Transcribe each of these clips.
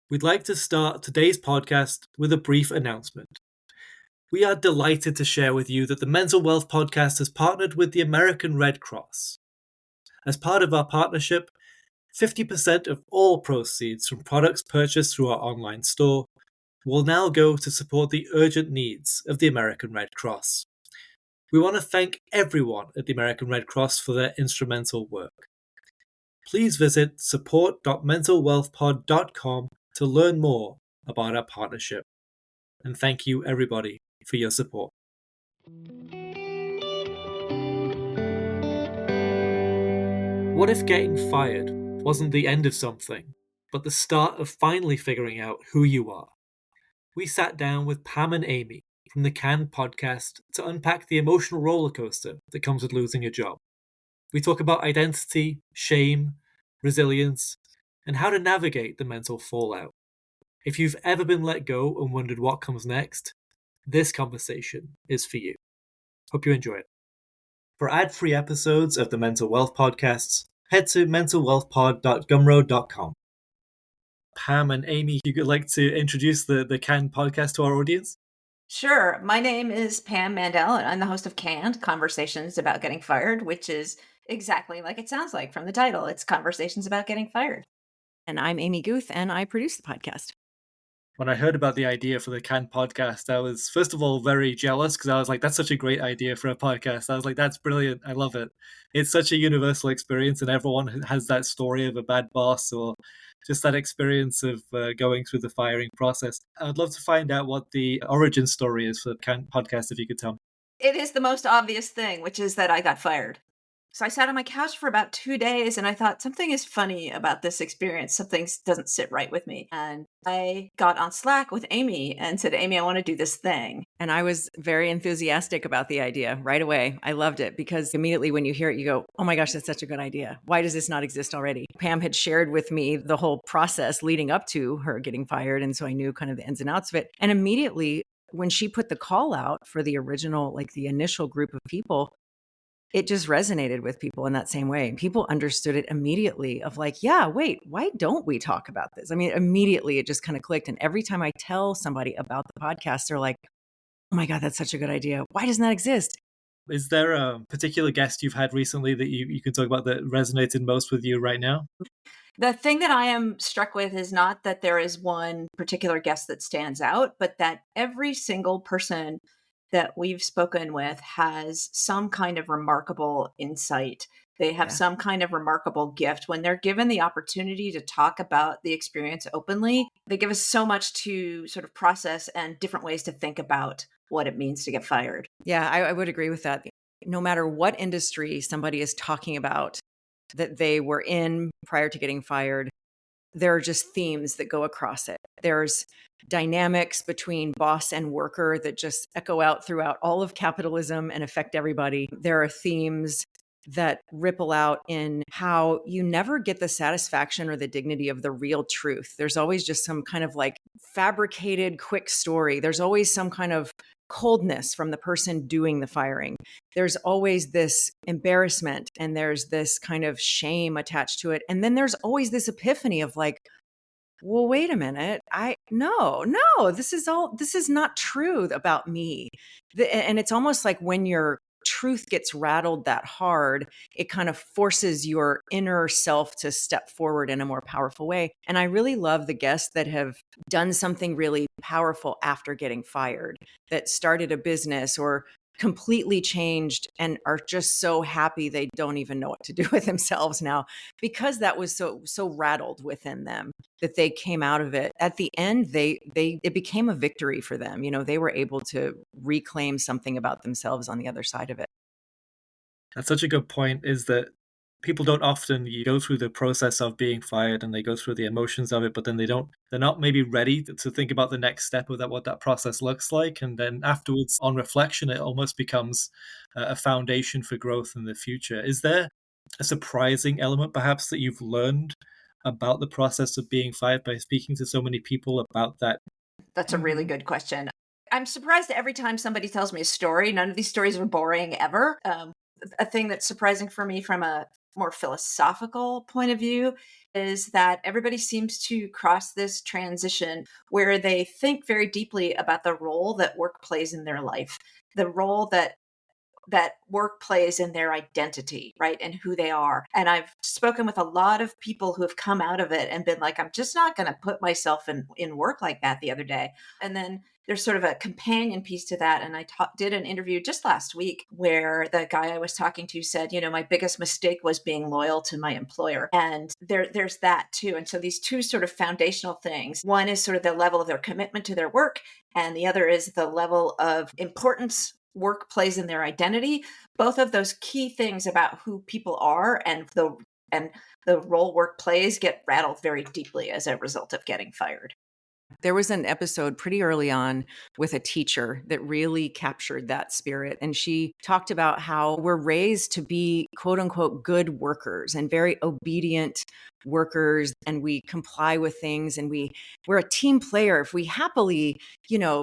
We'd like to start today's podcast with a brief announcement. We are delighted to share with you that the Mental Wealth Podcast has partnered with the American Red Cross. As part of our partnership, 50% of all proceeds from products purchased through our online store will now go to support the urgent needs of the American Red Cross. We want to thank everyone at the American Red Cross for their instrumental work. Please visit support.mentalwealthpod.com to learn more about our partnership. And thank you, everybody, for your support. What if getting fired wasn't the end of something, but the start of finally figuring out who you are? We sat down with Pam and Amy from the Can podcast to unpack the emotional roller coaster that comes with losing a job. We talk about identity, shame, resilience, and how to navigate the mental fallout. If you've ever been let go and wondered what comes next, this conversation is for you. Hope you enjoy it. For ad-free episodes of the Mental Wealth Podcasts, head to mentalwealthpod.gumroad.com. Pam and Amy, you would like to introduce the Can podcast to our audience? Sure. My name is Pam Mandel, and I'm the host of Canned Conversations About Getting Fired, which is exactly like it sounds like from the title. It's Conversations About Getting Fired. And I'm Amy Guth, and I produce the podcast. When I heard about the idea for the Can podcast, I was, first of all, very jealous because I was like, that's such a great idea for a podcast. I was like, that's brilliant. I love it. It's such a universal experience, and everyone has that story of a bad boss or just that experience of going through the firing process. I'd love to find out what the origin story is for the Can podcast, if you could tell me. It is the most obvious thing, which is that I got fired. So I sat on my couch for about 2 days and I thought something is funny about this experience. Something doesn't sit right with me. And I got on Slack with Amy and said, Amy, I want to do this thing. And I was very enthusiastic about the idea right away. I loved it because immediately when you hear it, you go, oh my gosh, that's such a good idea. Why does this not exist already? Pam had shared with me the whole process leading up to her getting fired. And so I knew kind of the ins and outs of it. And immediately when she put the call out for the original, like the initial group of people, it just resonated with people in that same way. People understood it immediately of like, yeah, wait, why don't we talk about this? I mean, immediately it just kind of clicked. And every time I tell somebody about the podcast, they're like, oh my God, that's such a good idea. Why doesn't that exist? Is there a particular guest you've had recently that you can talk about that resonated most with you right now? The thing that I am struck with is not that there is one particular guest that stands out, but that every single person that we've spoken with has some kind of remarkable insight. They have some kind of remarkable gift. When they're given the opportunity to talk about the experience openly, they give us so much to sort of process and different ways to think about what it means to get fired. Yeah, I would agree with that. No matter what industry somebody is talking about that they were in prior to getting fired, there are just themes that go across it. There's dynamics between boss and worker that just echo out throughout all of capitalism and affect everybody. There are themes that ripple out in how you never get the satisfaction or the dignity of the real truth. There's always just some kind of like fabricated quick story. There's always some kind of coldness from the person doing the firing. There's always this embarrassment and there's this kind of shame attached to it. And then there's always this epiphany of like, well, wait a minute. No, this is not true about me. And it's almost like when your truth gets rattled that hard, it kind of forces your inner self to step forward in a more powerful way. And I really love the guests that have done something really powerful after getting fired, that started a business or completely changed and are just so happy they don't even know what to do with themselves now because that was so rattled within them that they came out of it. At the end, it became a victory for them. You know, they were able to reclaim something about themselves on the other side of it. That's such a good point, is that people don't often you go through the process of being fired and they go through the emotions of it, but then they're not maybe ready to think about the next step of that, what that process looks like. And then afterwards, on reflection, it almost becomes a foundation for growth in the future. Is there a surprising element perhaps that you've learned about the process of being fired by speaking to so many people about that? That's a really good question. I'm surprised every time somebody tells me a story. None of these stories are boring ever. A thing that's surprising for me from a more philosophical point of view is that everybody seems to cross this transition where they think very deeply about the role that work plays in their life, the role that work plays in their identity, right? And who they are. And I've spoken with a lot of people who have come out of it and been like, I'm just not going to put myself in work like that the other day. And then there's sort of a companion piece to that. And I did an interview just last week where the guy I was talking to said, my biggest mistake was being loyal to my employer. And there's that too. And so these two sort of foundational things, one is sort of the level of their commitment to their work, and the other is the level of importance work plays in their identity. Both of those key things about who people are and the role work plays get rattled very deeply as a result of getting fired. There was an episode pretty early on with a teacher that really captured that spirit. And she talked about how we're raised to be quote unquote good workers and very obedient workers, and we comply with things, and we're a team player. If we happily,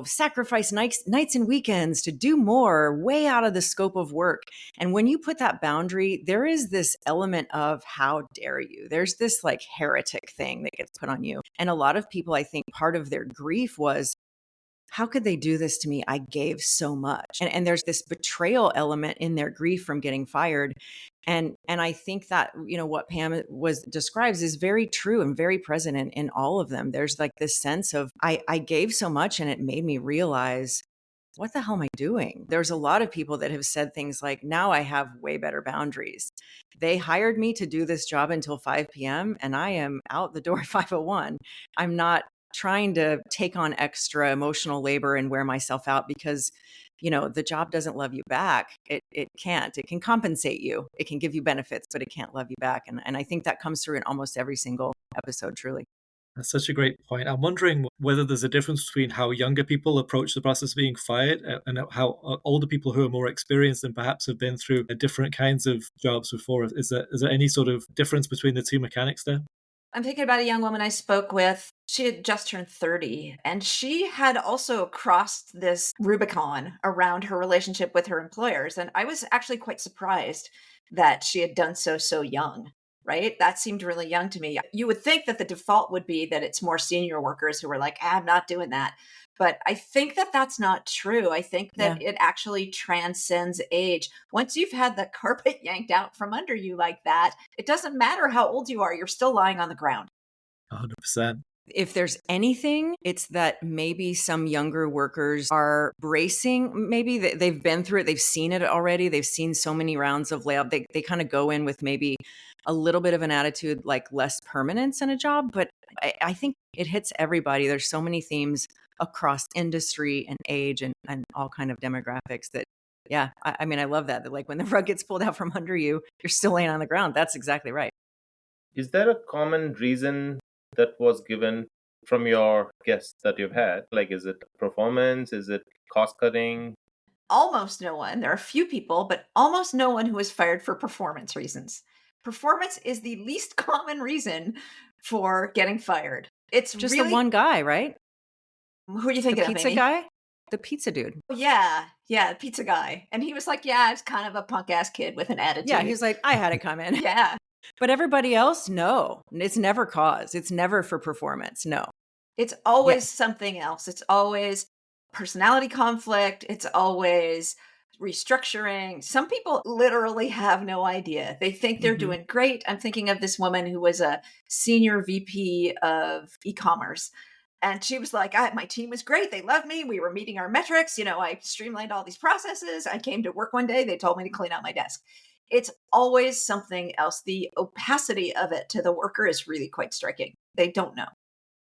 sacrifice nights and weekends to do more, way out of the scope of work. And when you put that boundary, there is this element of how dare you? There's this like heretic thing that gets put on you. And a lot of people, I think part of their grief was, how could they do this to me? I gave so much. And there's this betrayal element in their grief from getting fired. And I think that, what Pam describes is very true and very present in all of them. There's like this sense of, I gave so much and it made me realize, what the hell am I doing? There's a lot of people that have said things like, now I have way better boundaries. They hired me to do this job until 5 p.m. and I am out the door at 5:01. I'm not trying to take on extra emotional labor and wear myself out because, the job doesn't love you back. It can't. It can compensate you. It can give you benefits, but it can't love you back. And I think that comes through in almost every single episode, truly. That's such a great point. I'm wondering whether there's a difference between how younger people approach the process of being fired and how older people who are more experienced and perhaps have been through different kinds of jobs before. Is there any sort of difference between the two mechanics there? I'm thinking about a young woman I spoke with. She had just turned 30, and she had also crossed this Rubicon around her relationship with her employers. And I was actually quite surprised that she had done so young, right? That seemed really young to me. You would think that the default would be that it's more senior workers who were like, I'm not doing that. But I think that that's not true. I think that it actually transcends age. Once you've had the carpet yanked out from under you like that, it doesn't matter how old you are, you're still lying on the ground. 100%. If there's anything, it's that maybe some younger workers are bracing. Maybe they've been through it. They've seen it already. They've seen so many rounds of layoff. They kind of go in with maybe a little bit of an attitude, like less permanence in a job. But I think it hits everybody. There's so many themes across industry and age and all kind of demographics that, yeah, I mean, I love that like when the rug gets pulled out from under you, you're still laying on the ground. That's exactly right. Is there a common reason that was given from your guests that you've had? Like, is it performance? Is it cost cutting? Almost no one. There are a few people, but almost no one who was fired for performance reasons. Performance is the least common reason for getting fired. It's Just really the one guy, right? Who are you The thinking of, pizza Amy? guy? The pizza dude. Yeah, the pizza guy. And he was like, yeah, I was kind of a punk ass kid with an attitude. Yeah, he's like, I had to come in. Yeah. But everybody else, no. It's never cause. It's never for performance. No. It's always something else. It's always personality conflict. It's always restructuring. Some people literally have no idea. They think they're doing great. I'm thinking of this woman who was a senior VP of e-commerce. And she was like, my team was great. They loved me. We were meeting our metrics. I streamlined all these processes. I came to work one day. They told me to clean out my desk. It's always something else. The opacity of it to the worker is really quite striking. They don't know.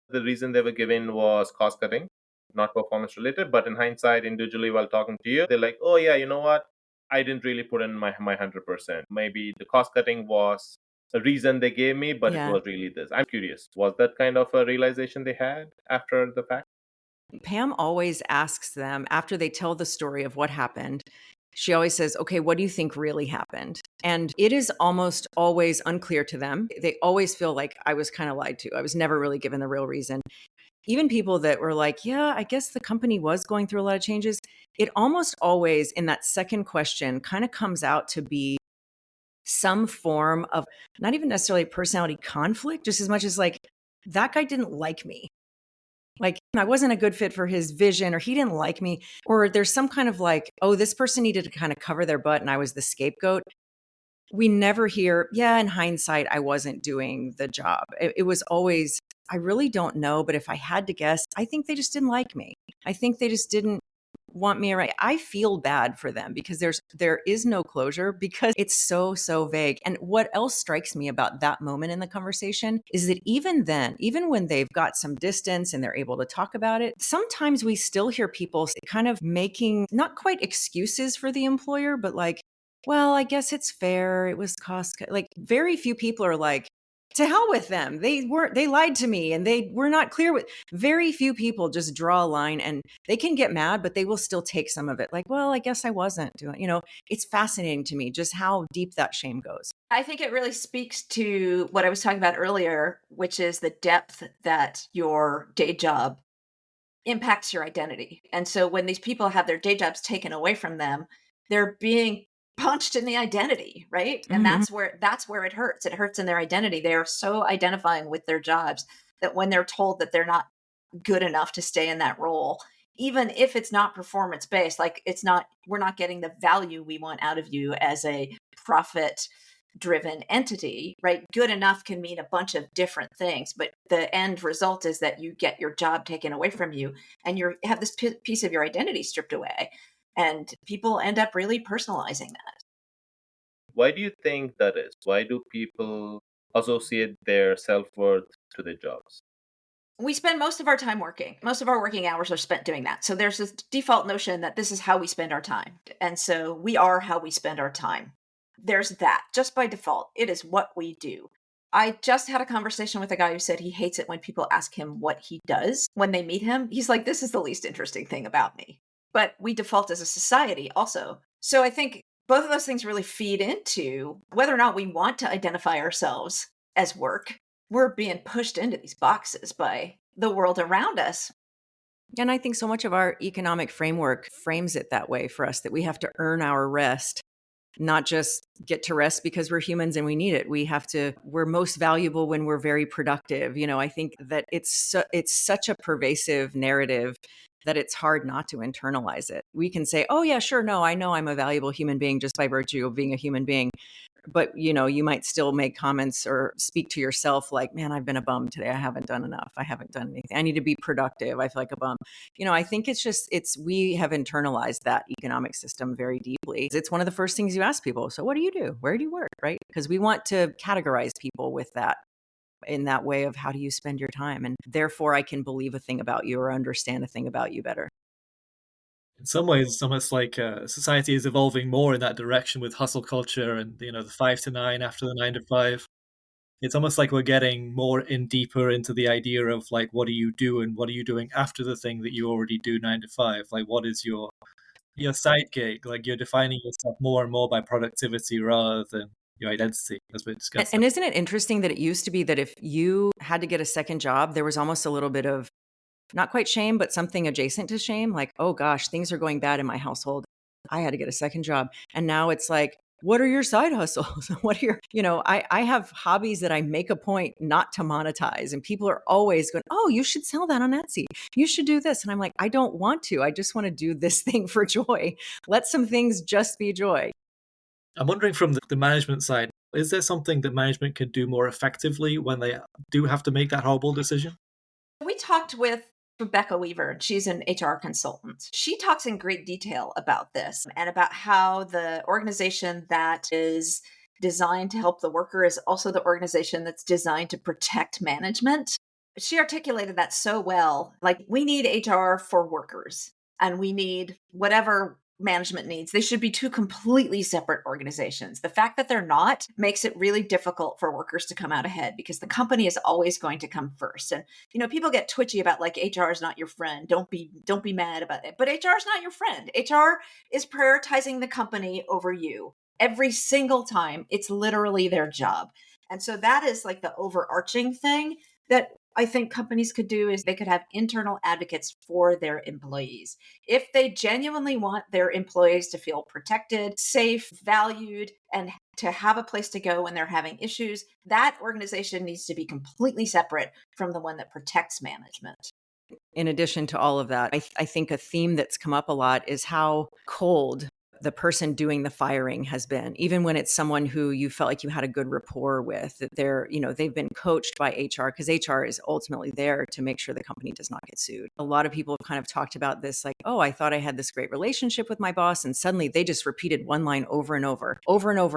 The reason they were given was cost cutting, not performance related. But in hindsight, individually while talking to you, they're like, oh yeah, you know what? I didn't really put in my 100%. Maybe the cost cutting was a reason they gave me, but it was really this. I'm curious, was that kind of a realization they had after the fact? Pam always asks them after they tell the story of what happened. She always says, okay, what do you think really happened? And it is almost always unclear to them. They always feel like I was kind of lied to. I was never really given the real reason. Even people that were like, yeah, I guess the company was going through a lot of changes. It almost always in that second question kind of comes out to be some form of not even necessarily personality conflict, just as much as like, that guy didn't like me. Like I wasn't a good fit for his vision, or he didn't like me, or there's some kind of like, oh, this person needed to kind of cover their butt and I was the scapegoat. We never hear, yeah, in hindsight, I wasn't doing the job. It was always, I really don't know, but if I had to guess, I think they just didn't like me. I think they just didn't want me around. I feel bad for them because there is no closure because it's so vague. And what else strikes me about that moment in the conversation is that even then, even when they've got some distance and they're able to talk about it, sometimes we still hear people kind of making not quite excuses for the employer, but like, well, I guess it's fair. It was cost. Like very few people are like, to hell with them. They lied to me and they were not clear with. Very few people just draw a line and they can get mad, but they will still take some of it. Like, well, I guess I wasn't doing, it's fascinating to me just how deep that shame goes. I think it really speaks to what I was talking about earlier, which is the depth that your day job impacts your identity. And so when these people have their day jobs taken away from them, they're being punched in the identity, right? And that's where it hurts. It hurts in their identity. They are so identifying with their jobs that when they're told that they're not good enough to stay in that role, even if it's not performance based, like we're not getting the value we want out of you as a profit driven entity, right? Good enough can mean a bunch of different things, but the end result is that you get your job taken away from you and you have this piece of your identity stripped away. And people end up really personalizing that. Why do you think that is? Why do people associate their self-worth to their jobs? We spend most of our time working. Most of our working hours are spent doing that. So there's this default notion that this is how we spend our time. And so we are how we spend our time. There's that just by default. It is what we do. I just had a conversation with a guy who said he hates it when people ask him what he does when they meet him. He's like, this is the least interesting thing about me. But we default as a society also. So I think both of those things really feed into whether or not we want to identify ourselves as work. We're being pushed into these boxes by the world around us. And I think so much of our economic framework frames it that way for us, that we have to earn our rest, not just get to rest because we're humans and we need it. We're most valuable when we're very productive. I think that it's such a pervasive narrative that it's hard not to internalize it. We can say, oh yeah, sure. No, I know I'm a valuable human being just by virtue of being a human being. But, you might still make comments or speak to yourself like, man, I've been a bum today. I haven't done enough. I haven't done anything. I need to be productive. I feel like a bum. I think we have internalized that economic system very deeply. It's one of the first things you ask people. So what do you do? Where do you work? Right? Because we want to categorize people with that, in that way of how do you spend your time? And therefore I can believe a thing about you or understand a thing about you better. In some ways, it's almost like society is evolving more in that direction with hustle culture and the 5 to 9 after the 9 to 5. It's almost like we're getting more in deeper into the idea of like, what do you do and what are you doing after the thing that you already do 9 to 5? Like, what is your side gig? Like, you're defining yourself more and more by productivity rather than your identity, as we discussed. And isn't it interesting that it used to be that if you had to get a second job, there was almost a little bit of not quite shame, but something adjacent to shame. Like, oh gosh, things are going bad in my household. I had to get a second job. And now it's like, what are your side hustles? What are your, I have hobbies that I make a point not to monetize. And people are always going, oh, you should sell that on Etsy. You should do this. And I'm like, I don't want to. I just want to do this thing for joy. Let some things just be joy. I'm wondering from the management side, is there something that management can do more effectively when they do have to make that horrible decision? We talked with Rebecca Weaver. She's an HR consultant. She talks in great detail about this and about how the organization that is designed to help the worker is also the organization that's designed to protect management. She articulated that so well. Like, we need HR for workers and we need whatever management needs. They should be two completely separate organizations. The fact that they're not makes it really difficult for workers to come out ahead because the company is always going to come first. And people get twitchy about like, HR is not your friend. Don't be mad about it. But HR is not your friend. HR is prioritizing the company over you every single time. It's literally their job. And so that is like the overarching thing that I think companies could do is they could have internal advocates for their employees. If they genuinely want their employees to feel protected, safe, valued, and to have a place to go when they're having issues, that organization needs to be completely separate from the one that protects management. In addition to all of that, I think a theme that's come up a lot is how cold the person doing the firing has been, even when it's someone who you felt like you had a good rapport with, that they've been coached by HR, because HR is ultimately there to make sure the company does not get sued. A lot of people have kind of talked about this, like, oh, I thought I had this great relationship with my boss, and suddenly they just repeated one line over and over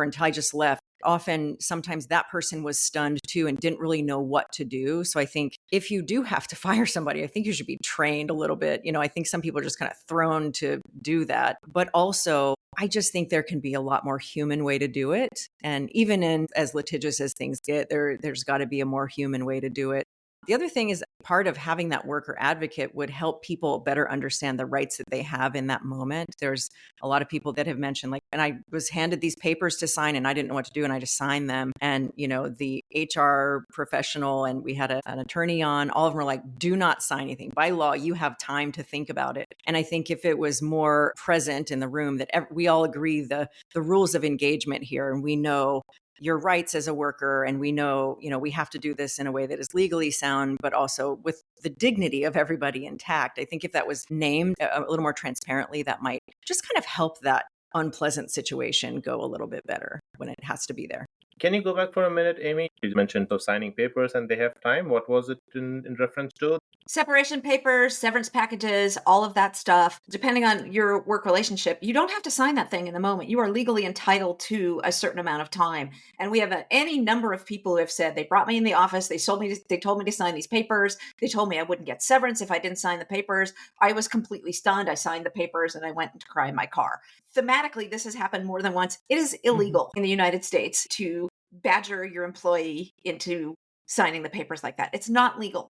until I just left. Often, sometimes that person was stunned too and didn't really know what to do. So I think if you do have to fire somebody, I think you should be trained a little bit. I think some people are just kind of thrown to do that. But also, I just think there can be a lot more human way to do it. And even in as litigious as things get, there's got to be a more human way to do it. The other thing is part of having that worker advocate would help people better understand the rights that they have in that moment. There's a lot of people that have mentioned, like, and I was handed these papers to sign and I didn't know what to do and I just signed them. And, the HR professional and we had an attorney on, all of them were like, do not sign anything. By law, you have time to think about it. And I think if it was more present in the room that we all agree the rules of engagement here, and we know your rights as a worker, and we know, we have to do this in a way that is legally sound, but also with the dignity of everybody intact. I think if that was named a little more transparently, that might just kind of help that unpleasant situation go a little bit better when it has to be there. Can you go back for a minute, Amy? You mentioned of signing papers and they have time. What was it in reference to? Separation papers, severance packages, all of that stuff. Depending on your work relationship, you don't have to sign that thing in the moment. You are legally entitled to a certain amount of time. And we have any number of people who have said they brought me in the office. They told me to sign these papers. They told me I wouldn't get severance if I didn't sign the papers. I was completely stunned. I signed the papers and I went to cry in my car. Thematically, this has happened more than once. It is illegal in the United States to badger your employee into signing the papers like that. It's not legal.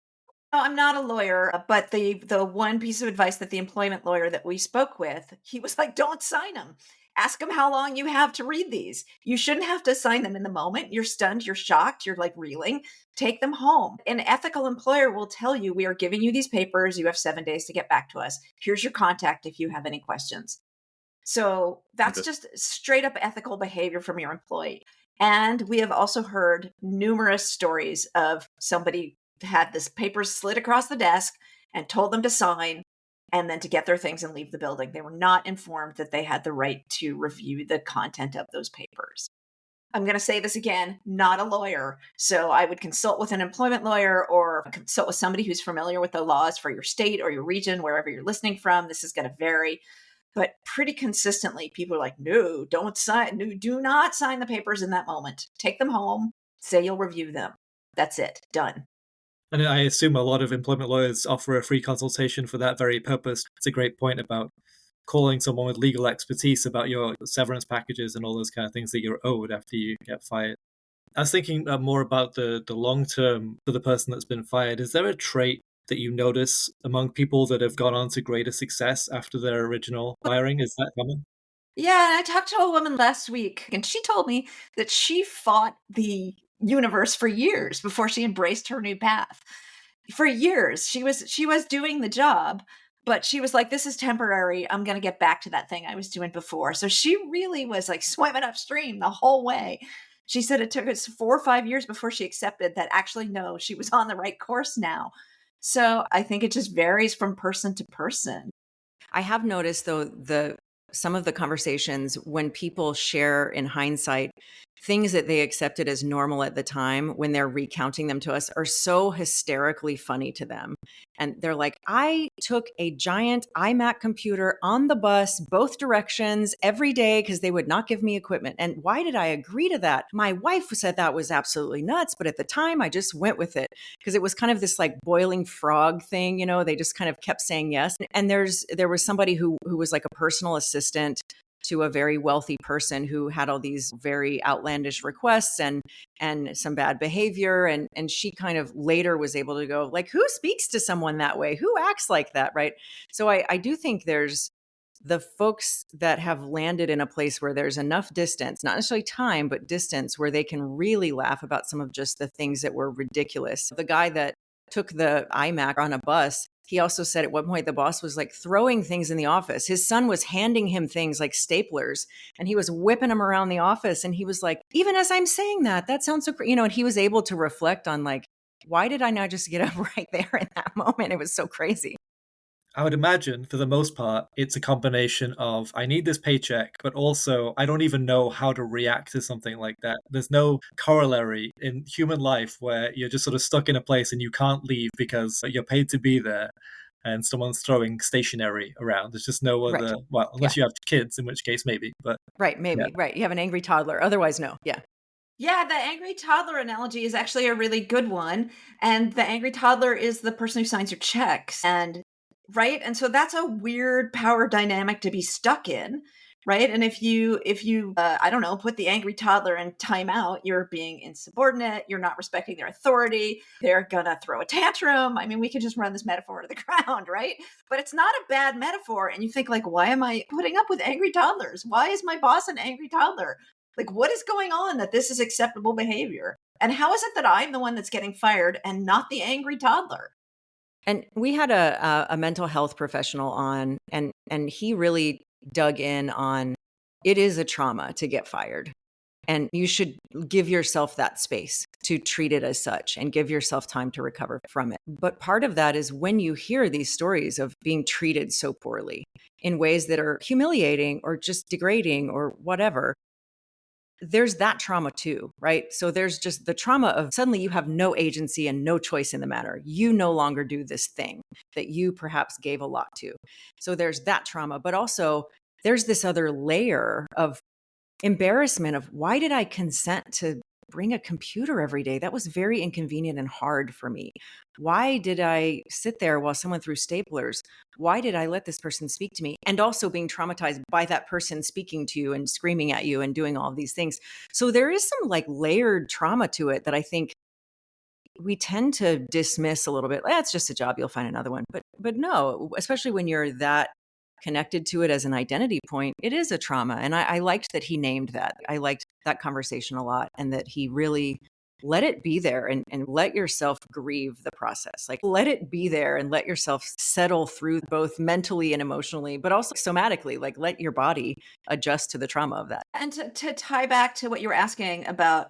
No, I'm not a lawyer, but the one piece of advice that the employment lawyer that we spoke with, he was like, don't sign them. Ask them how long you have to read these. You shouldn't have to sign them in the moment. You're stunned, you're shocked, you're like reeling. Take them home. An ethical employer will tell you, we are giving you these papers. You have 7 days to get back to us. Here's your contact if you have any questions. So that's just straight up ethical behavior from your employee. And we have also heard numerous stories of somebody had this paper slid across the desk and told them to sign and then to get their things and leave the building. They were not informed that they had the right to review the content of those papers. I'm going to say this again, not a lawyer. So I would consult with an employment lawyer or consult with somebody who's familiar with the laws for your state or your region, wherever you're listening from. This is going to vary. But pretty consistently, people are like, no, don't sign, no, do not sign the papers in that moment. Take them home, say you'll review them. That's it, done. And I assume a lot of employment lawyers offer a free consultation for that very purpose. It's a great point about calling someone with legal expertise about your severance packages and all those kind of things that you're owed after you get fired. I was thinking more about the long term for the person that's been fired. Is there a trait that you notice among people that have gone on to greater success after their original firing? Is that common? Yeah, and I talked to a woman last week, and she told me that she fought the universe for years before she embraced her new path. For years, she was doing the job, but she was like, this is temporary. I'm going to get back to that thing I was doing before. So she really was like swimming upstream the whole way. She said it took us 4 or 5 years before she accepted that actually, no, she was on the right course now. So I think it just varies from person to person. I have noticed, though, some of the conversations when people share in hindsight things that they accepted as normal at the time, when they're recounting them to us, are so hysterically funny to them. And they're like, I took a giant iMac computer on the bus, both directions, every day because they would not give me equipment. And why did I agree to that? My wife said that was absolutely nuts. But at the time, I just went with it because it was kind of this like boiling frog thing. They just kind of kept saying yes. And there was somebody who was like a personal assistant to a very wealthy person who had all these very outlandish requests and some bad behavior. And she kind of later was able to go like, who speaks to someone that way? Who acts like that? Right. So I do think there's the folks that have landed in a place where there's enough distance, not necessarily time, but distance, where they can really laugh about some of just the things that were ridiculous. The guy that took the iMac on a bus, he also said at one point the boss was like throwing things in the office. His son was handing him things like staplers and he was whipping them around the office. And he was like, even as I'm saying that sounds so great. And he was able to reflect on like, why did I not just get up right there in that moment? It was so crazy. I would imagine, for the most part, it's a combination of I need this paycheck, but also I don't even know how to react to something like that. There's no corollary in human life where you're just sort of stuck in a place and you can't leave because you're paid to be there and someone's throwing stationery around. There's just no Right. other, well, unless you have kids, in which case maybe, but Right, maybe. yeah. Right. You have an angry toddler. Otherwise, no. Yeah. Yeah, the angry toddler analogy is actually a really good one. And the angry toddler is the person who signs your checks. And right. And so that's a weird power dynamic to be stuck in. Right. And if you I don't know, put the angry toddler in timeout, you're being insubordinate, you're not respecting their authority, they're gonna throw a tantrum. I mean, we could just run this metaphor to the ground, right? But it's not a bad metaphor. And you think, like, why am I putting up with angry toddlers? Why is my boss an angry toddler? Like, what is going on that this is acceptable behavior? And how is it that I'm the one that's getting fired and not the angry toddler? And we had a mental health professional on, and he really dug in on it is a trauma to get fired. And you should give yourself that space to treat it as such and give yourself time to recover from it. But part of that is when you hear these stories of being treated so poorly in ways that are humiliating or just degrading or whatever, there's that trauma too, right? So there's just the trauma of suddenly you have no agency and no choice in the matter. You no longer do this thing that you perhaps gave a lot to. So there's that trauma, but also there's this other layer of embarrassment of why did I consent to bring a computer every day? That was very inconvenient and hard for me. Why did I sit there while someone threw staplers? Why did I let this person speak to me? And also being traumatized by that person speaking to you and screaming at you and doing all of these things. So there is some like layered trauma to it that I think we tend to dismiss a little bit. It's just a job, you'll find another one. But no, especially when you're that connected to it as an identity point, it is a trauma. And I liked that he named that. I liked that conversation a lot, and that he really let it be there and let yourself grieve the process. Like, let it be there and let yourself settle through both mentally and emotionally, but also somatically. Like, let your body adjust to the trauma of that. And to tie back to what you were asking about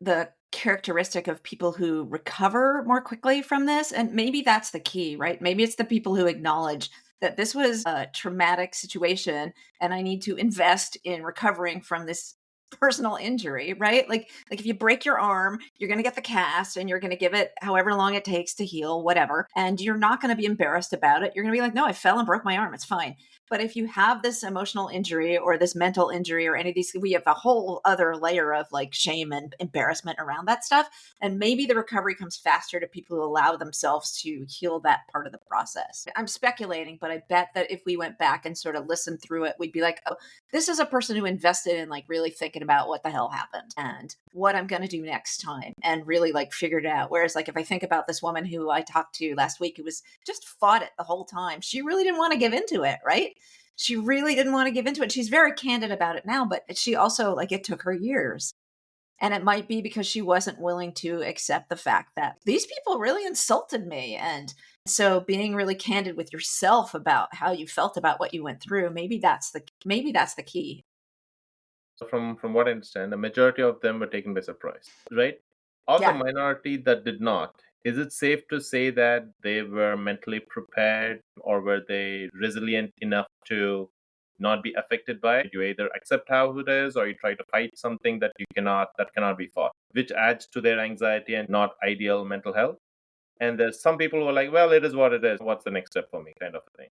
the characteristic of people who recover more quickly from this, and maybe that's the key, right? Maybe it's the people who acknowledge that this was a traumatic situation and I need to invest in recovering from this personal injury, right? Like if you break your arm, you're going to get the cast and you're going to give it however long it takes to heal, whatever, and you're not going to be embarrassed about it. You're going to be like, no, I fell and broke my arm, it's fine. But if you have this emotional injury or this mental injury or any of these, we have a whole other layer of like shame and embarrassment around that stuff. And maybe the recovery comes faster to people who allow themselves to heal that part of the process. I'm speculating, but I bet that if we went back and sort of listened through it, we'd be like, oh, this is a person who invested in like really thinking about what the hell happened and what I'm going to do next time and really like figured it out. Whereas like if I think about this woman who I talked to last week who was just fought it the whole time, she really didn't want to give into it, right? She really didn't want to give into it. She's very candid about it now, but she also like it took her years. And it might be because she wasn't willing to accept the fact that these people really insulted me. And so being really candid with yourself about how you felt about what you went through, maybe that's the key. So from what I understand, the majority of them were taken by surprise, right? Of the Yeah. minority that did not, is it safe to say that they were mentally prepared, or were they resilient enough to not be affected by it? You either accept how it is, or you try to fight something that cannot be fought, which adds to their anxiety and not ideal mental health. And there's some people who are like, well, it is what it is. What's the next step for me, kind of a thing.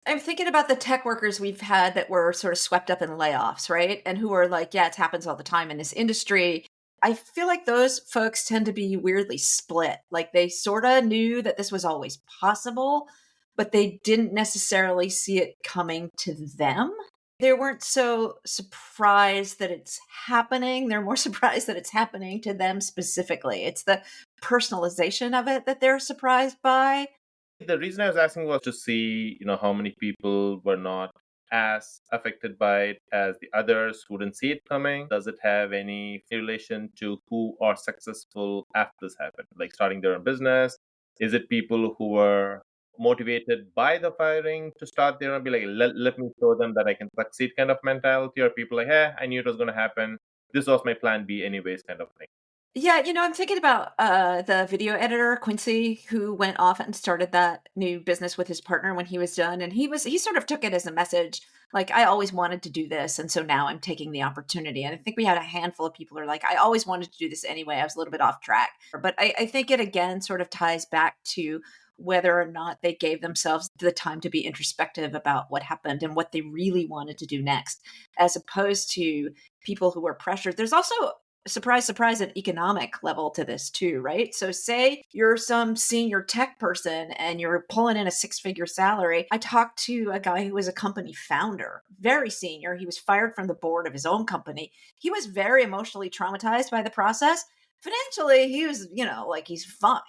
I'm thinking about the tech workers we've had that were sort of swept up in layoffs, right? And who are like, yeah, it happens all the time in this industry. I feel like those folks tend to be weirdly split. Like they sort of knew that this was always possible, but they didn't necessarily see it coming to them. They weren't so surprised that it's happening. They're more surprised that it's happening to them specifically. It's the personalization of it that they're surprised by. The reason I was asking was to see, how many people were not as affected by it as the others who didn't see it coming? Does it have any relation to who are successful after this happened, like starting their own business? Is it people who were motivated by the firing to start there and be like, let me show them that I can succeed kind of mentality? Or people like, hey, I knew it was going to happen. This was my plan B anyways kind of thing. Yeah, I'm thinking about the video editor Quincy, who went off and started that new business with his partner when he was done, and he sort of took it as a message, like I always wanted to do this, and so now I'm taking the opportunity. And I think we had a handful of people who are like, I always wanted to do this anyway. I was a little bit off track, but I think it again sort of ties back to whether or not they gave themselves the time to be introspective about what happened and what they really wanted to do next, as opposed to people who were pressured. There's also, surprise, surprise, an economic level to this too, right? So say you're some senior tech person and you're pulling in a six-figure salary. I talked to a guy who was a company founder, very senior. He was fired from the board of his own company. He was very emotionally traumatized by the process. Financially, he was, like he's fine.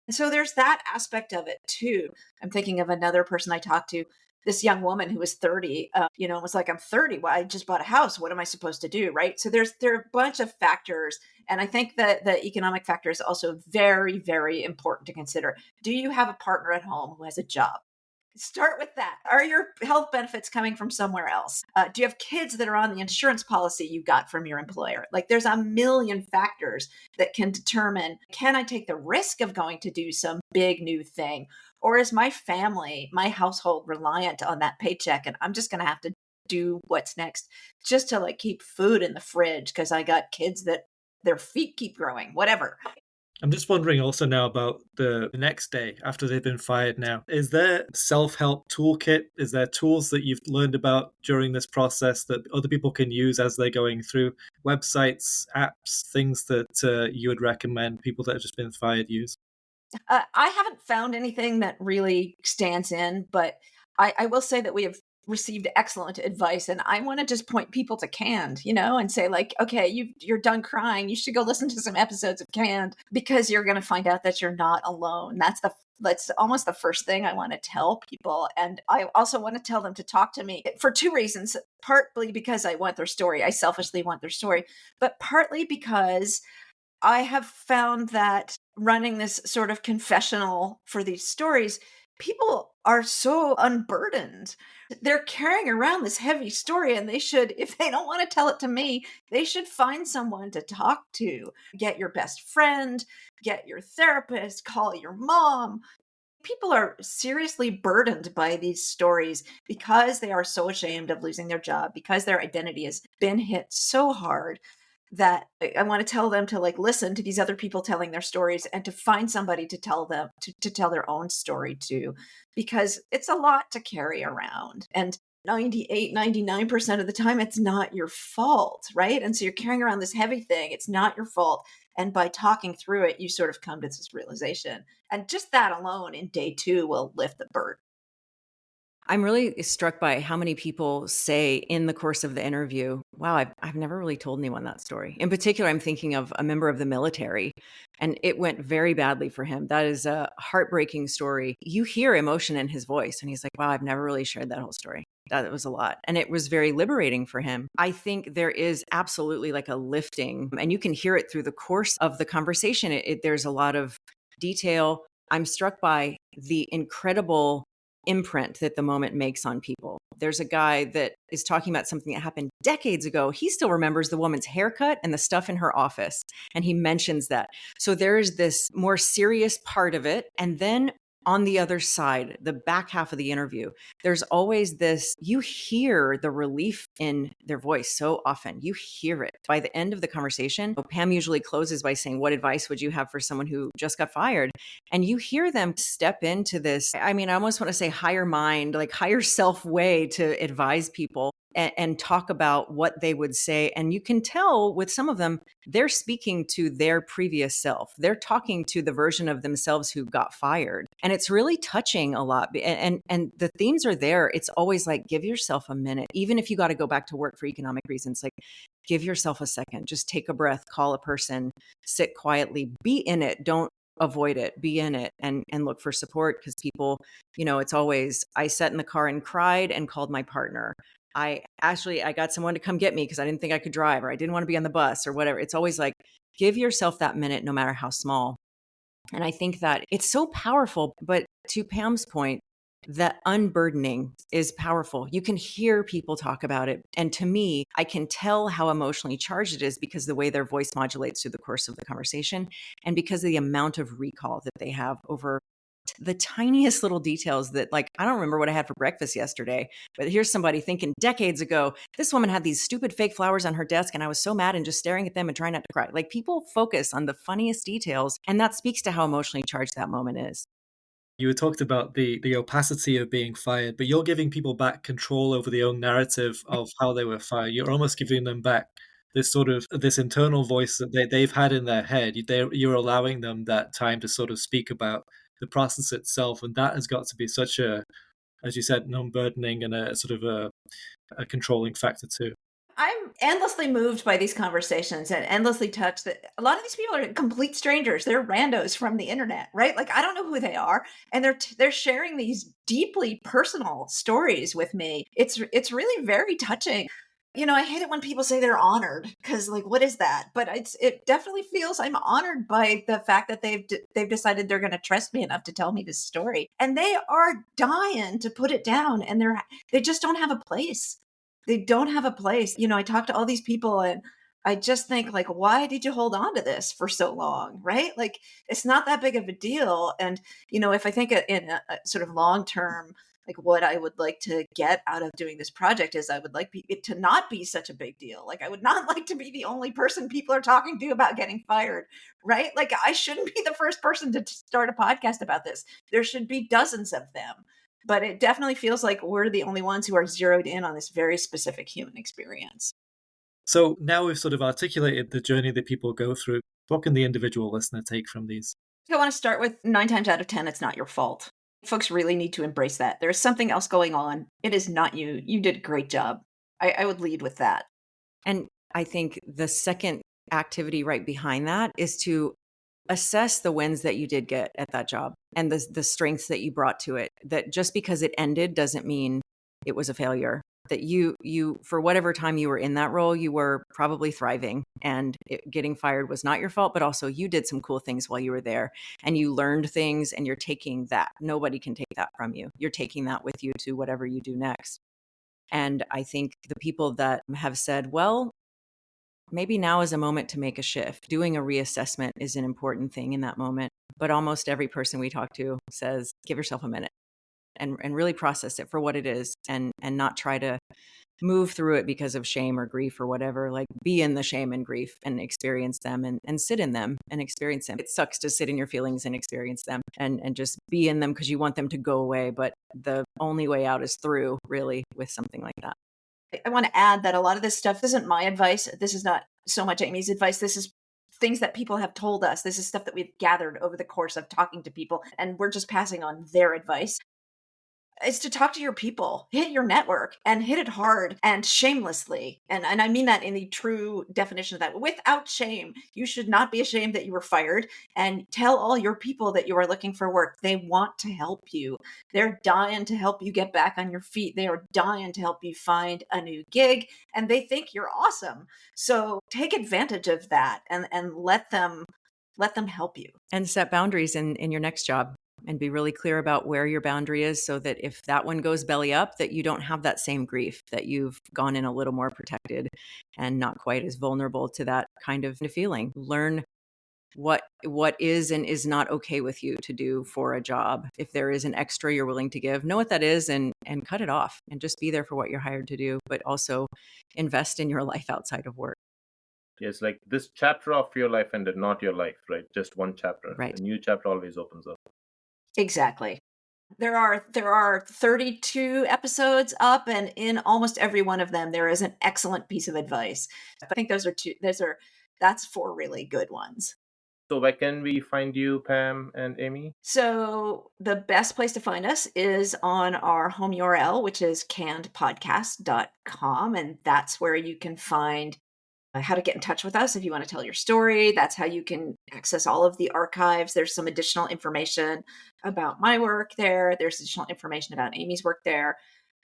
And so there's that aspect of it too. I'm thinking of another person I talked to, this young woman who was 30, was like, I'm 30. Well, I just bought a house. What am I supposed to do? Right. So there are a bunch of factors. And I think that the economic factor is also very, very important to consider. Do you have a partner at home who has a job? Start with that. Are your health benefits coming from somewhere else? Do you have kids that are on the insurance policy you got from your employer? Like there's a million factors that can determine, can I take the risk of going to do some big new thing? Or is my family, my household reliant on that paycheck? And I'm just going to have to do what's next just to like keep food in the fridge because I got kids that their feet keep growing, whatever. I'm just wondering also now about the next day after they've been fired now. Is there self-help toolkit? Is there tools that you've learned about during this process that other people can use as they're going through? Websites, apps, things that you would recommend people that have just been fired use? I haven't found anything that really stands in, but I will say that we have received excellent advice, and I want to just point people to Canned, and say like, okay, you're done crying. You should go listen to some episodes of Canned because you're going to find out that you're not alone. That's almost the first thing I want to tell people. And I also want to tell them to talk to me for two reasons. Partly because I want their story. I selfishly want their story, but partly because I have found that running this sort of confessional for these stories, people are so unburdened. They're carrying around this heavy story, and they should, if they don't want to tell it to me, they should find someone to talk to. Get your best friend, get your therapist, call your mom. People are seriously burdened by these stories because they are so ashamed of losing their job, because their identity has been hit so hard that I want to tell them to like listen to these other people telling their stories and to find somebody to tell them to tell their own story to, because it's a lot to carry around. And 99% of the time, it's not your fault, right? And so you're carrying around this heavy thing. It's not your fault. And by talking through it, you sort of come to this realization. And just that alone in day 2 will lift the burden. I'm really struck by how many people say in the course of the interview, wow, I've never really told anyone that story. In particular, I'm thinking of a member of the military, and it went very badly for him. That is a heartbreaking story. You hear emotion in his voice, and he's like, wow, I've never really shared that whole story. That was a lot. And it was very liberating for him. I think there is absolutely like a lifting, and you can hear it through the course of the conversation. There's a lot of detail. I'm struck by the incredible imprint that the moment makes on people. There's a guy that is talking about something that happened decades ago. He still remembers the woman's haircut and the stuff in her office. And he mentions that. So there's this more serious part of it. And then on the other side, the back half of the interview, there's always this, you hear the relief in their voice so often. You hear it. By the end of the conversation, Pam usually closes by saying, what advice would you have for someone who just got fired? And you hear them step into this, I almost want to say higher mind, like higher self way to advise people and talk about what they would say. And you can tell with some of them, they're speaking to their previous self. They're talking to the version of themselves who got fired. And it's really touching a lot. And the themes are there. It's always like, give yourself a minute. Even if you got to go back to work for economic reasons, like give yourself a second, just take a breath, call a person, sit quietly, be in it. Don't avoid it, be in it, and look for support, because people, it's always, I sat in the car and cried and called my partner. I got someone to come get me because I didn't think I could drive, or I didn't want to be on the bus or whatever. It's always like, give yourself that minute, no matter how small. And I think that it's so powerful. But to Pam's point, that unburdening is powerful. You can hear people talk about it. And to me, I can tell how emotionally charged it is because the way their voice modulates through the course of the conversation, and because of the amount of recall that they have over the tiniest little details that, like, I don't remember what I had for breakfast yesterday, but here's somebody thinking decades ago, this woman had these stupid fake flowers on her desk and I was so mad and just staring at them and trying not to cry. Like, people focus on the funniest details, and that speaks to how emotionally charged that moment is. You had talked about the opacity of being fired, but you're giving people back control over their own narrative of how they were fired. You're almost giving them back this internal voice that they've had in their head. You're allowing them that time to sort of speak about the process itself, and that has got to be such a, as you said, an unburdening and a sort of a controlling factor too. I'm endlessly moved by these conversations and endlessly touched that a lot of these people are complete strangers. They're randos from the internet, right? Like, I don't know who they are, and they're sharing these deeply personal stories with me. It's really very touching. I hate it when people say they're honored, because, like, what is that? But it definitely feels I'm honored by the fact that they've decided they're going to trust me enough to tell me this story, and they are dying to put it down, and they just don't have a place. They don't have a place. I talk to all these people and I just think, like, why did you hold on to this for so long? Right? Like, it's not that big of a deal. And, if I think in a sort of long term, like, what I would like to get out of doing this project is I would like it to not be such a big deal. Like, I would not like to be the only person people are talking to about getting fired, right? Like, I shouldn't be the first person to start a podcast about this. There should be dozens of them. But it definitely feels like we're the only ones who are zeroed in on this very specific human experience. So now we've sort of articulated the journey that people go through. What can the individual listener take from these? I want to start with 9 times out of 10, it's not your fault. Folks really need to embrace that. There's something else going on. It is not you. You did a great job. I would lead with that. And I think the second activity right behind that is to assess the wins that you did get at that job and the strengths that you brought to it. That just because it ended doesn't mean it was a failure. That you for whatever time you were in that role, you were probably thriving, and getting fired was not your fault, but also you did some cool things while you were there, and you learned things, and you're taking that. Nobody can take that from you. You're taking that with you to whatever you do next. And I think the people that have said, well, maybe now is a moment to make a shift. Doing a reassessment is an important thing in that moment. But almost every person we talk to says, give yourself a minute and really process it for what it is, and not try to move through it because of shame or grief or whatever. Like, be in the shame and grief and experience them, and sit in them and experience them. It sucks to sit in your feelings and experience them and just be in them because you want them to go away. But the only way out is through, really, with something like that. I want to add that a lot of this stuff isn't my advice. This is not so much Amy's advice. This is things that people have told us. This is stuff that we've gathered over the course of talking to people, and we're just passing on their advice. Is to talk to your people, hit your network, and hit it hard and shamelessly. And I mean that in the true definition of that. Without shame. You should not be ashamed that you were fired, and tell all your people that you are looking for work. They want to help you. They're dying to help you get back on your feet. They are dying to help you find a new gig, and they think you're awesome. So take advantage of that and let them help you. And set boundaries in your next job, and be really clear about where your boundary is, so that if that one goes belly up, that you don't have that same grief, that you've gone in a little more protected and not quite as vulnerable to that kind of feeling. Learn what is and is not okay with you to do for a job. If there is an extra you're willing to give, know what that is, and cut it off, and just be there for what you're hired to do, but also invest in your life outside of work. Yes, like this chapter of your life ended, not your life, right? Just one chapter. Right. A new chapter always opens up. Exactly. There are 32 episodes up, and in almost every one of them there is an excellent piece of advice. I think that's 4 really good ones. So where can we find you, Pam and Amy? So the best place to find us is on our home URL, which is cannedpodcast.com, and that's where you can find how to get in touch with us if you want to tell your story. That's how you can access all of the archives. There's some additional information about my work there. There's additional information about Amy's work there.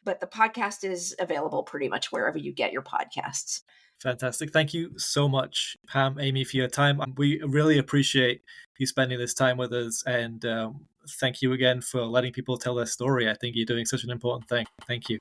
But the podcast is available pretty much wherever you get your podcasts. Fantastic. Thank you so much, Pam, Amy, for your time. We really appreciate you spending this time with us. And thank you again for letting people tell their story. I think you're doing such an important thing. Thank you.